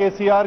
KCR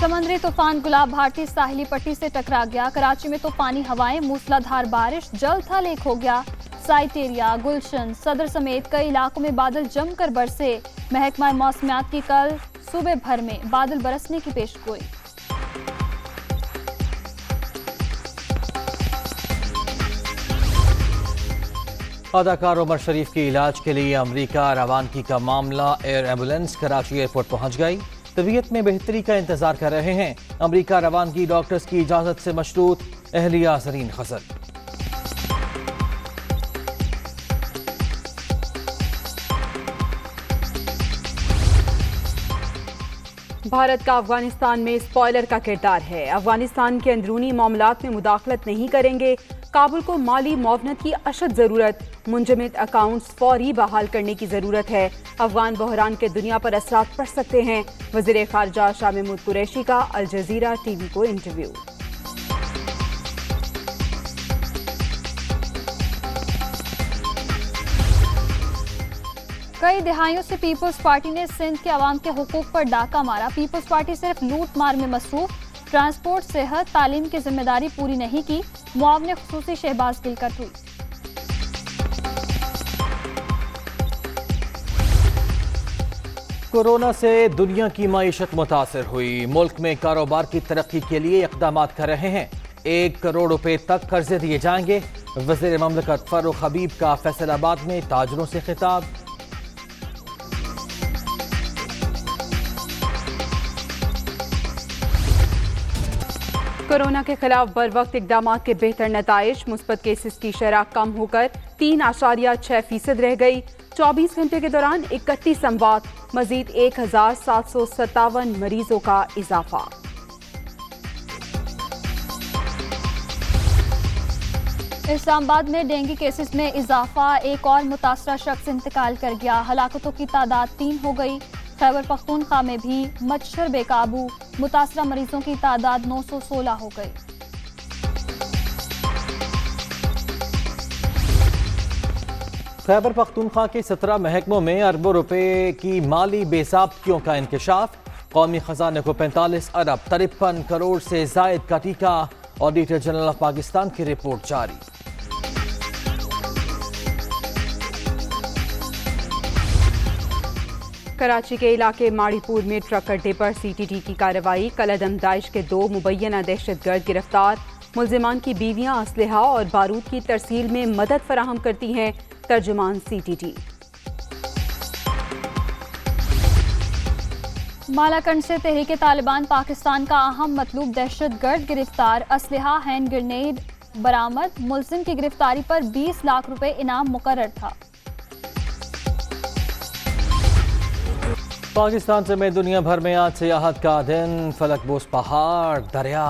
سمندری طوفان گلاب بھارتی ساحلی پٹی سے ٹکرا گیا. کراچی میں طوفانی ہوائیں, موسلادھار بارش, جل تھل ایک ہو گیا. سائٹیریا, گلشن, صدر سمیت کئی علاقوں میں بادل جم کر برسے. محکمہ موسمیات کی کل صوبے بھر میں بادل برسنے کی پیش گوئی. اداکار عمر شریف کی علاج کے لیے امریکہ روانگی کا معاملہ. ایئر ایمبولینس کراچی ایئرپورٹ پہنچ گئی. طبیعت میں بہتری کا انتظار کر رہے ہیں. امریکہ روانگی ڈاکٹرز کی اجازت سے مشروط. اہلیہ زرین خزر. بھارت کا افغانستان میں اسپوائلر کا کردار ہے. افغانستان کے اندرونی معاملات میں مداخلت نہیں کریں گے. کابل کو مالی معاونت کی اشد ضرورت. منجمد اکاؤنٹس فوری بحال کرنے کی ضرورت ہے. افغان بحران کے دنیا پر اثرات پڑ سکتے ہیں. وزیر خارجہ شاہ محمود قریشی کا الجزیرہ ٹی وی کو انٹرویو. کئی دہائیوں سے پیپلز پارٹی نے سندھ کے عوام کے حقوق پر ڈاکہ مارا. پیپلز پارٹی صرف لوٹ مار میں مصروف. ٹرانسپورٹ, صحت, تعلیم کی ذمہ داری پوری نہیں کی. معاون خصوصی شہباز گل کا ٹویٹ. کورونا سے دنیا کی معیشت متاثر ہوئی. ملک میں کاروبار کی ترقی کے لیے اقدامات کر رہے ہیں. 1 کروڑ روپے تک قرضے دیے جائیں گے. وزیر مملکت فاروق حبیب کا فیصل آباد میں تاجروں سے خطاب. کورونا کے خلاف بروقت اقدامات کے بہتر نتائج. مثبت کیسز کی شرح کم ہو کر 3.6% رہ گئی. 24 گھنٹے کے دوران 31 اموات. مزید 1757 مریضوں کا اضافہ. اسلام آباد میں ڈینگی کیسز میں اضافہ. ایک اور متاثرہ شخص انتقال کر گیا. ہلاکتوں کی تعداد 3 ہو گئی. خیبر پختونخوا میں بھی مچھر بے قابو. متاثرہ مریضوں کی تعداد 916 ہو گئی. خیبر پختونخوا کے 17 محکموں میں اربوں روپے کی مالی بے ضابطگیوں کا انکشاف. قومی خزانے کو 45 ارب 53 کروڑ سے زائد کا ٹیکہ. آڈیٹر جنرل آف پاکستان کی رپورٹ جاری. کراچی کے علاقے ماڑی پور میں ٹرک اڈے پر سی ٹی ٹی کی کارروائی. کالعدم داعش کے 2 مبینہ دہشت گرد گرفتار. ملزمان کی بیویاں اسلحہ اور بارود کی ترسیل میں مدد فراہم کرتی ہیں. ترجمان سی ٹی ٹی. مالاکنڈ سے تحریک طالبان پاکستان کا اہم مطلوب دہشت گرد گرفتار. اسلحہ, ہینڈ گرنیڈ برآمد. ملزم کی گرفتاری پر 20 لاکھ روپے انعام مقرر تھا. پاکستان سمیت دنیا بھر میں آج سیاحت کا دن. فلک بوس پہاڑ, دریا,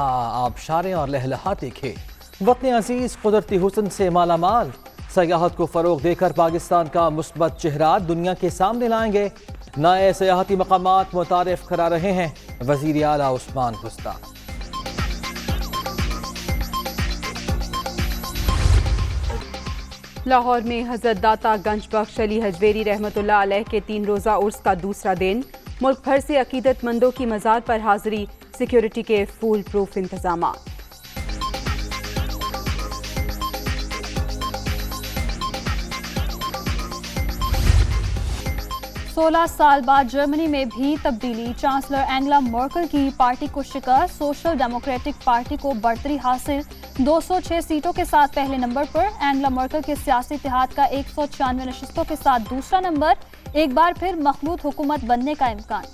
آبشاریں اور لہلہاتے کھیت. وطن عزیز قدرتی حسن سے مالا مال. سیاحت کو فروغ دے کر پاکستان کا مثبت چہرہ دنیا کے سامنے لائیں گے. نئے سیاحتی مقامات متعارف کرا رہے ہیں وزیر اعلیٰ عثمان گستاخ. لاہور میں حضرت داتا گنج بخش علی حجویری رحمۃ اللہ علیہ کے 3 روزہ عرس کا دوسرا دن. ملک بھر سے عقیدت مندوں کی مزار پر حاضری. سیکیورٹی کے فول پروف انتظامات. سولہ سال بعد جرمنی میں بھی تبدیلی. چانسلر اینگلا مرکل کی پارٹی کو شکست. سوشل ڈیموکریٹک پارٹی کو برتری حاصل. 206 سیٹوں کے ساتھ پہلے نمبر پر. اینگلا مرکل کے سیاسی اتحاد کا 196 نشستوں کے ساتھ دوسرا نمبر. ایک بار پھر مخلوط حکومت بننے کا امکان.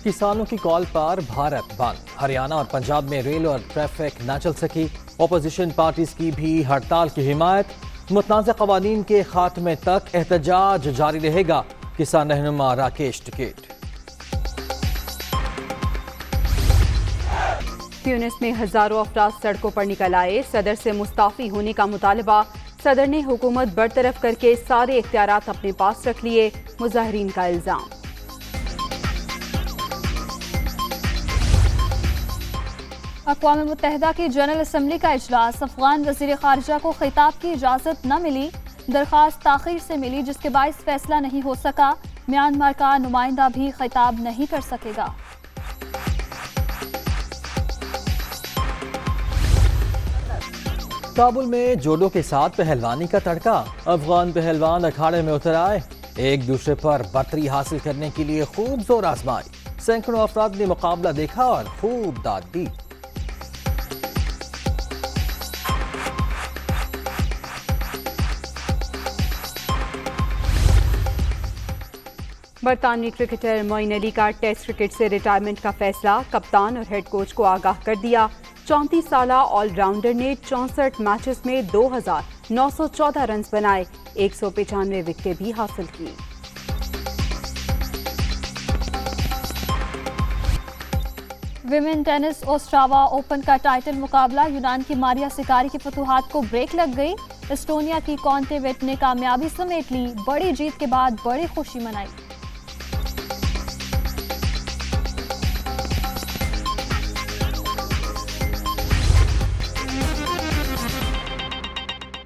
کسانوں کی کال پر بھارت بند. ہریانہ اور پنجاب میں ریل اور ٹریفک نہ چل سکی. اپوزیشن پارٹیز کی بھی ہڑتال کی حمایت. متنازع قوانین کے خاتمے تک احتجاج جاری رہے گا. کسان رہنما راکیش ٹکیٹ. تیونس میں ہزاروں افراد سڑکوں پر نکل آئے. صدر سے مستعفی ہونے کا مطالبہ. صدر نے حکومت برطرف کر کے سارے اختیارات اپنے پاس رکھ لیے. مظاہرین کا الزام. اقوام متحدہ کی جنرل اسمبلی کا اجلاس. افغان وزیر خارجہ کو خطاب کی اجازت نہ ملی. درخواست تاخیر سے ملی جس کے باعث فیصلہ نہیں ہو سکا. میانمار کا نمائندہ بھی خطاب نہیں کر سکے گا. کابل میں جوڈو کے ساتھ پہلوانی کا تڑکا. افغان پہلوان اکھاڑے میں اتر آئے. ایک دوسرے پر برتری حاصل کرنے کے لیے خوب زور آزمائی. سینکڑوں افراد نے مقابلہ دیکھا اور خوب داد دی. برطانوی کرکٹر معین علی کا ٹیسٹ کرکٹ سے ریٹائرمنٹ کا فیصلہ. کپتان اور ہیڈ کوچ کو آگاہ کر دیا. 34 سالہ آل راؤنڈر نے 64 میچز میں 2914 رنز بنائے. 195 وکٹیں بھی حاصل کی. ویمن ٹینس اوسٹراوا اوپن کا ٹائٹل مقابلہ. یونان کی ماریا سکاری کی فتوحات کو بریک لگ گئی. اسٹونیا کی کونٹے ویٹ نے کامیابی سمیٹ لی. بڑی جیت کے بعد بڑی خوشی منائی.